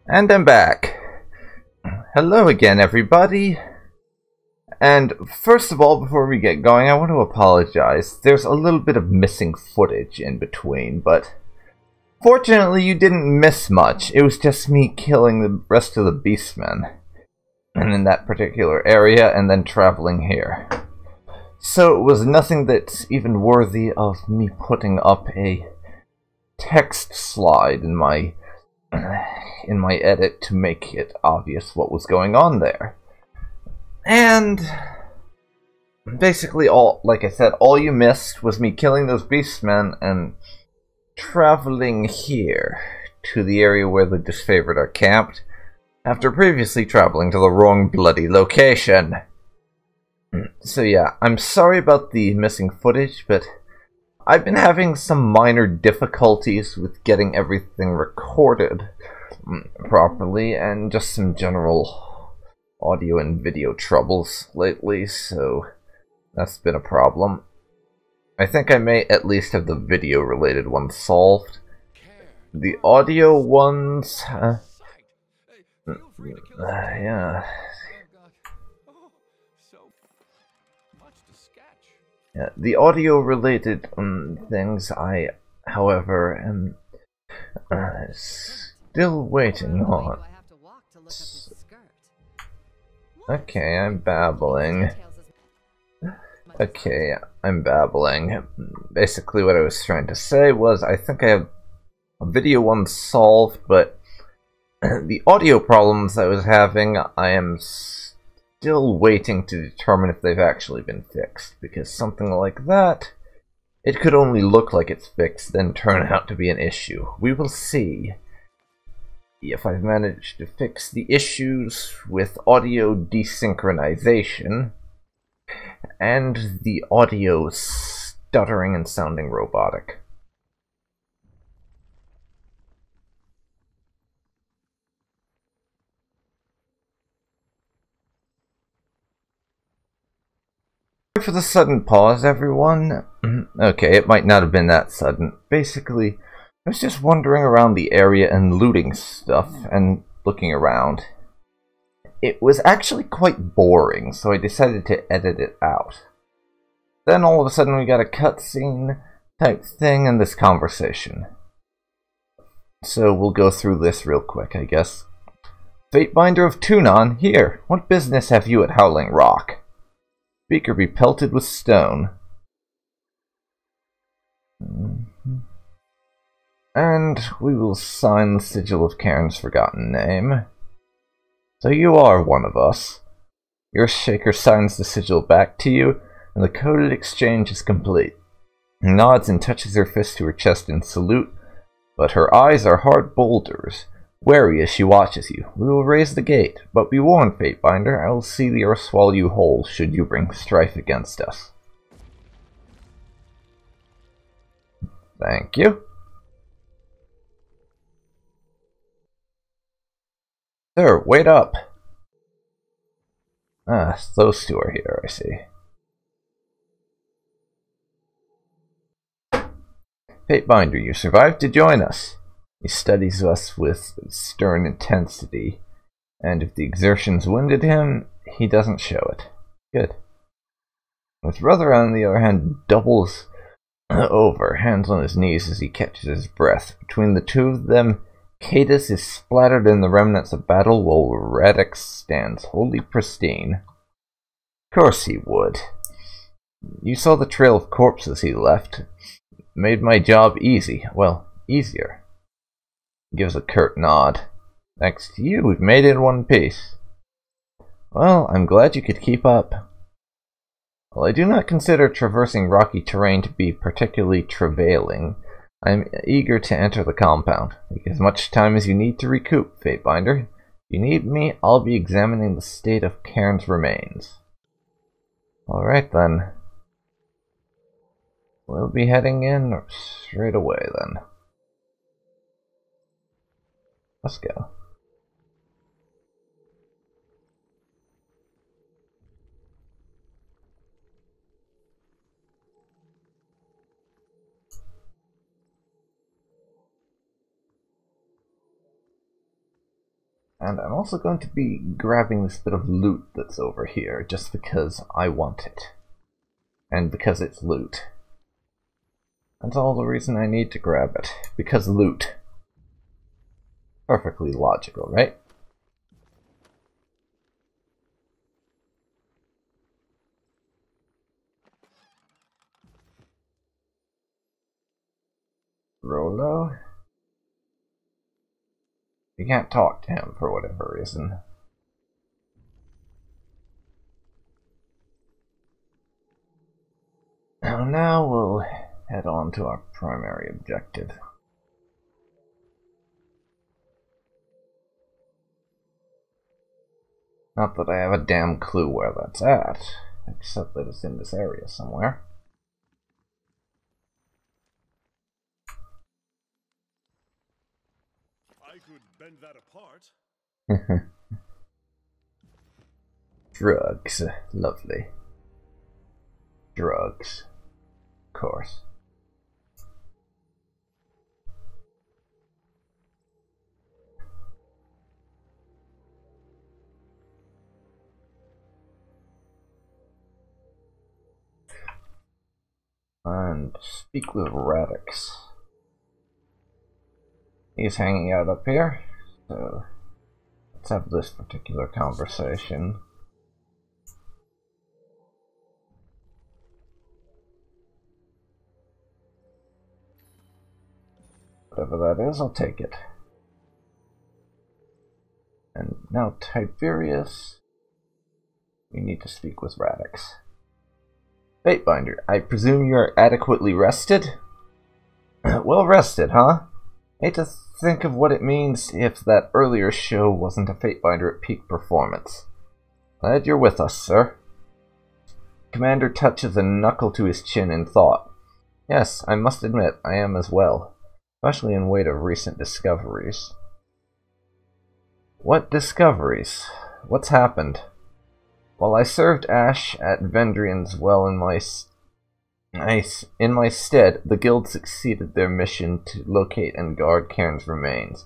And I'm back. Hello again, everybody. And first of all, before we get going, I want to apologize. There's a little bit of missing footage in between, but fortunately you didn't miss much. It was just me killing the rest of the beastmen and in that particular area and then traveling here. So it was nothing that's even worthy of me putting up a text slide in my edit to make it obvious what was going on there. And basically like I said, all you missed was me killing those beastmen and traveling here to the area where the disfavored are camped, after previously traveling to the wrong bloody location. So yeah, I'm sorry about the missing footage, but I've been having some minor difficulties with getting everything recorded properly, and just some general audio and video troubles lately, so that's been a problem. I think I may at least have the video-related ones solved. The audio ones... yeah. Yeah, the audio-related things I, however, am still waiting on. Okay, I'm babbling. Okay, I'm babbling. Basically what I was trying to say was I think I have a video one solved, but the audio problems I was having, I am still waiting to determine if they've actually been fixed, because something like that, it could only look like it's fixed, then turn out to be an issue. We will see if I've managed to fix the issues with audio desynchronization and the audio stuttering and sounding robotic. Sorry for the sudden pause, everyone. Okay, it might not have been that sudden. Basically, I was just wandering around the area and looting stuff and looking around. It was actually quite boring, so I decided to edit it out. Then all of a sudden we got a cutscene type thing in this conversation. So we'll go through this real quick, I guess. Fatebinder of Tunon, here. What business have you at Howling Rock? Speaker be pelted with stone. And we will sign the sigil of Cairn's forgotten name. So you are one of us. Earthshaker signs the sigil back to you, and the coded exchange is complete. He nods and touches her fist to her chest in salute, but her eyes are hard boulders, wary as she watches you. We will raise the gate, but be warned, Fatebinder, I will see the earth swallow you whole should you bring strife against us. Thank you. Sir, wait up! Ah, those two are here, I see. Fatebinder, you survived to join us. He studies us with stern intensity, and if the exertions wounded him, he doesn't show it. Good. With Ruther, on the other hand, doubles over, hands on his knees as he catches his breath. Between the two of them, Cadus is splattered in the remnants of battle, while Radix stands wholly pristine. Of course he would. You saw the trail of corpses he left. Made my job easy. Well, easier. Gives a curt nod. Thanks to you, we've made it in one piece. Well, I'm glad you could keep up. While I do not consider traversing rocky terrain to be particularly travailing, I am eager to enter the compound. Take as much time as you need to recoup, Fatebinder. If you need me, I'll be examining the state of Cairn's remains. Alright then. We'll be heading in straight away then. Let's go. And I'm also going to be grabbing this bit of loot that's over here, just because I want it. And because it's loot. That's all the reason I need to grab it. Because loot. Perfectly logical, right? Rolo? You can't talk to him for whatever reason. Now we'll head on to our primary objective. Not that I have a damn clue where that's at, except that it's in this area somewhere. I could bend that apart. Drugs. Lovely. Drugs. Of course. And speak with Radix. He's hanging out up here, so let's have this particular conversation. Whatever that is, I'll take it. And now Tiberius, we need to speak with Radix. Fatebinder, I presume you're adequately rested? Well rested, huh? Hate to think of what it means if that earlier show wasn't a Fatebinder at peak performance. Glad you're with us, sir. Commander touches a knuckle to his chin in thought. Yes, I must admit, I am as well. Especially in wake of recent discoveries. What discoveries? What's happened? While I served Ash at Vendrian's well in my stead, the guild succeeded their mission to locate and guard Cairn's remains.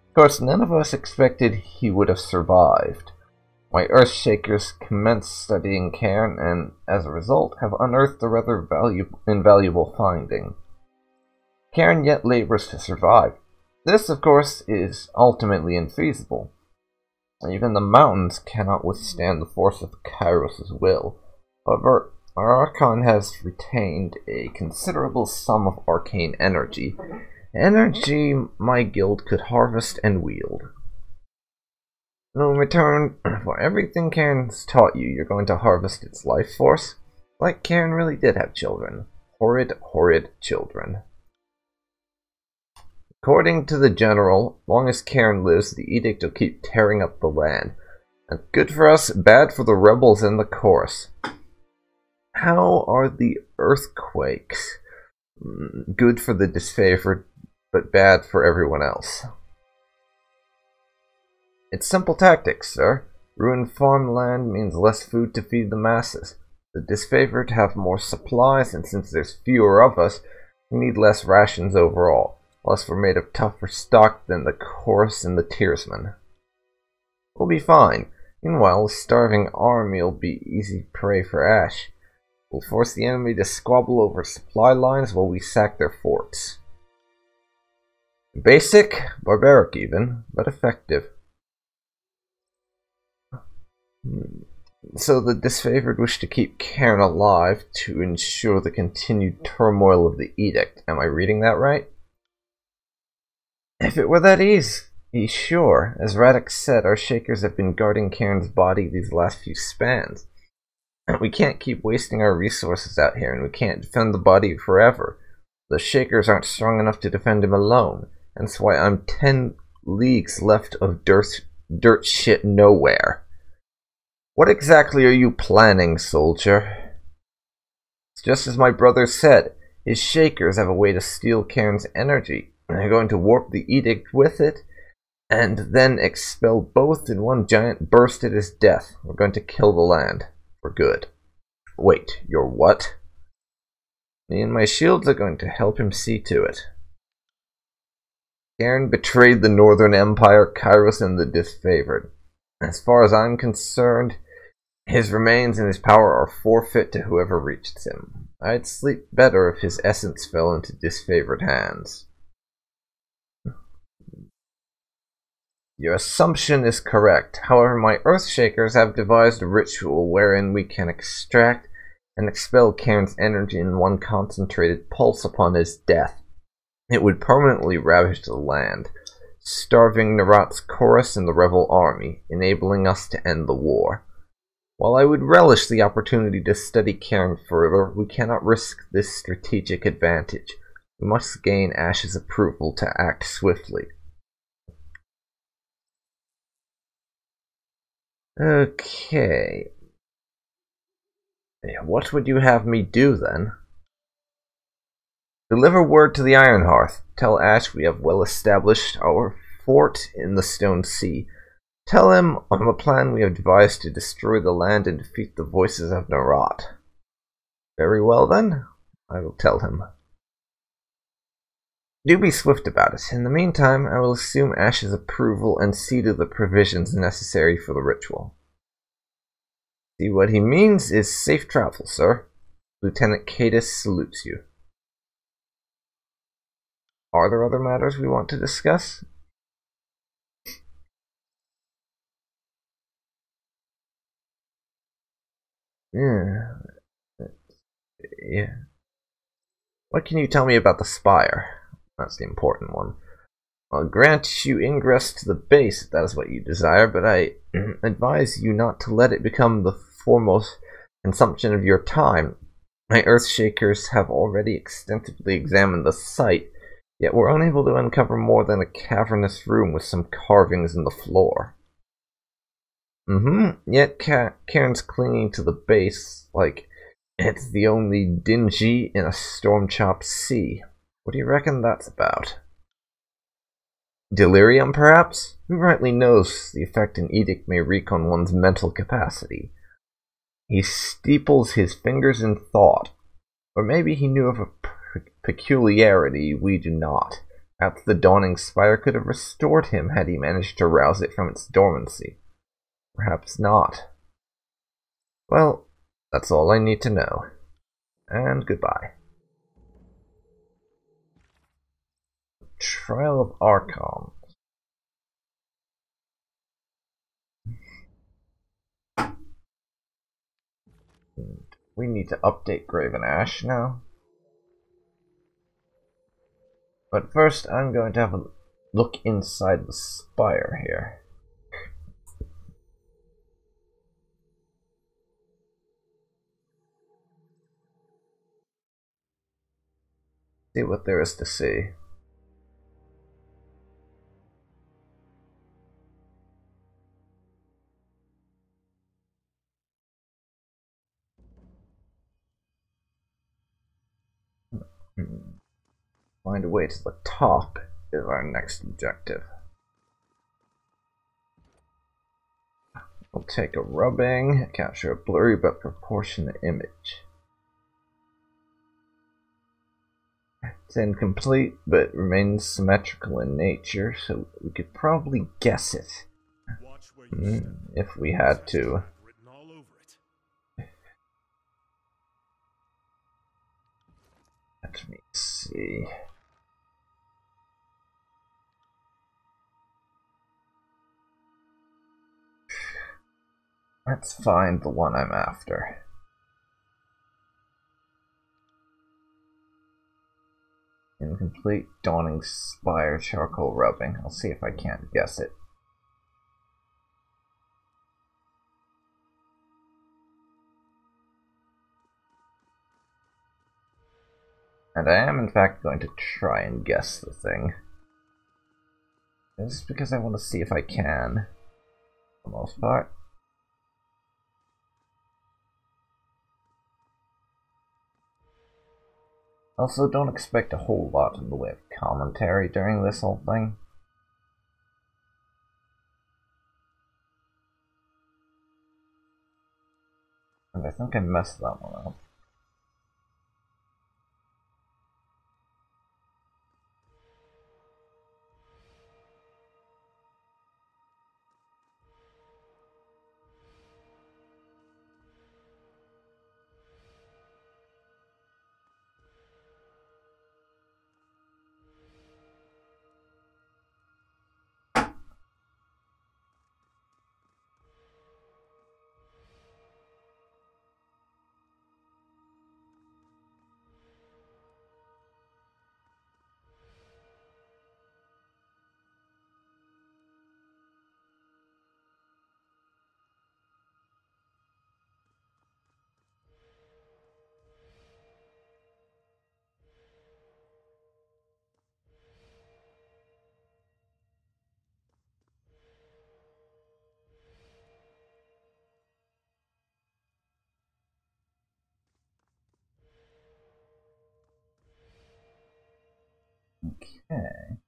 Of course, none of us expected he would have survived. My Earthshakers commenced studying Cairn and, as a result, have unearthed a rather invaluable finding. Cairn yet labors to survive. This, of course, is ultimately infeasible. Even the mountains cannot withstand the force of Kairos' will. However, our Archon has retained a considerable sum of arcane energy. Energy my guild could harvest and wield. In return for everything Cairn's taught you, you're going to harvest its life force? Like Cairn really did have children. Horrid, horrid children. According to the general, long as Cairn lives, the edict will keep tearing up the land. And good for us, bad for the rebels and the chorus. How are the earthquakes? Good for the disfavored, but bad for everyone else. It's simple tactics, sir. Ruined farmland means less food to feed the masses. The disfavored have more supplies, and since there's fewer of us, we need less rations overall. Plus, we're made of tougher stock than the chorus and the tiersmen. We'll be fine. Meanwhile, a starving army will be easy prey for Ash. We'll force the enemy to squabble over supply lines while we sack their forts. Basic, barbaric even, but effective. So the disfavored wish to keep Cairn alive to ensure the continued turmoil of the edict. Am I reading that right? If it were that easy, sure. As Radix said, our Shakers have been guarding Cairn's body these last few spans. We can't keep wasting our resources out here, and we can't defend the body forever. The Shakers aren't strong enough to defend him alone. That's why I'm 10 leagues left of dirt shit nowhere. What exactly are you planning, soldier? It's just as my brother said, his Shakers have a way to steal Cairn's energy. They're going to warp the edict with it, and then expel both in one giant burst at his death. We're going to kill the land. For good. Wait, you're what? Me and my shields are going to help him see to it. Cairn betrayed the Northern Empire, Kairos, and the Disfavored. As far as I'm concerned, his remains and his power are forfeit to whoever reached him. I'd sleep better if his essence fell into disfavored hands. Your assumption is correct. However, my Earthshakers have devised a ritual wherein we can extract and expel Cairn's energy in one concentrated pulse upon his death. It would permanently ravage the land, starving Narat's chorus and the rebel army, enabling us to end the war. While I would relish the opportunity to study Cairn further, we cannot risk this strategic advantage. We must gain Ash's approval to act swiftly. Okay. What would you have me do, then? Deliver word to the Ironhearth. Tell Ash we have well established our fort in the Stone Sea. Tell him on the plan we have devised to destroy the land and defeat the voices of Narat. Very well, then. I will tell him. Do be swift about it. In the meantime, I will assume Ash's approval and see to the provisions necessary for the ritual. See, what he means is safe travel, sir. Lieutenant Cadis salutes you. Are there other matters we want to discuss? Yeah. What can you tell me about the Spire? That's the important one. I'll grant you ingress to the base if that is what you desire, but I advise you not to let it become the foremost consumption of your time. My Earthshakers have already extensively examined the site, yet were unable to uncover more than a cavernous room with some carvings in the floor. Yet Cairn's clinging to the base like it's the only dingy in a storm-chopped sea. What do you reckon that's about? Delirium, perhaps? Who rightly knows the effect an edict may wreak on one's mental capacity? He steeples his fingers in thought. Or maybe he knew of a peculiarity we do not. Perhaps the dawning spire could have restored him had he managed to rouse it from its dormancy. Perhaps not. Well, that's all I need to know. And goodbye. Trial of Archon. We need to update Graven Ash now. But first, I'm going to have a look inside the spire here. See what there is to see. Find a way to the top is our next objective. We'll take a rubbing, capture a blurry but proportionate image. It's incomplete, but remains symmetrical in nature, so we could probably guess it. If we had to. Let me see. Let's find the one I'm after. Incomplete Dawning Spire charcoal rubbing. I'll see if I can't guess it. And I am in fact going to try and guess the thing. Just because I want to see if I can, for the most part. Also, don't expect a whole lot in the way of commentary during this whole thing. And I think I messed that one up. Okay.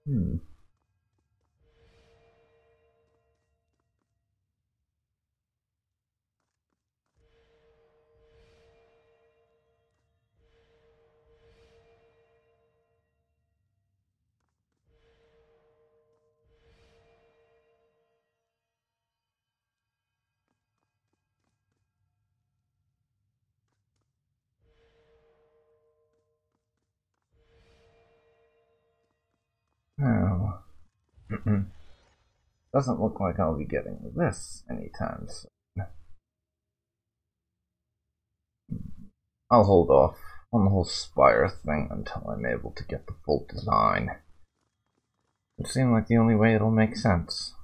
Hmm. Oh. Doesn't look like I'll be getting this anytime soon. I'll hold off on the whole spire thing until I'm able to get the full design. It seems like the only way it'll make sense.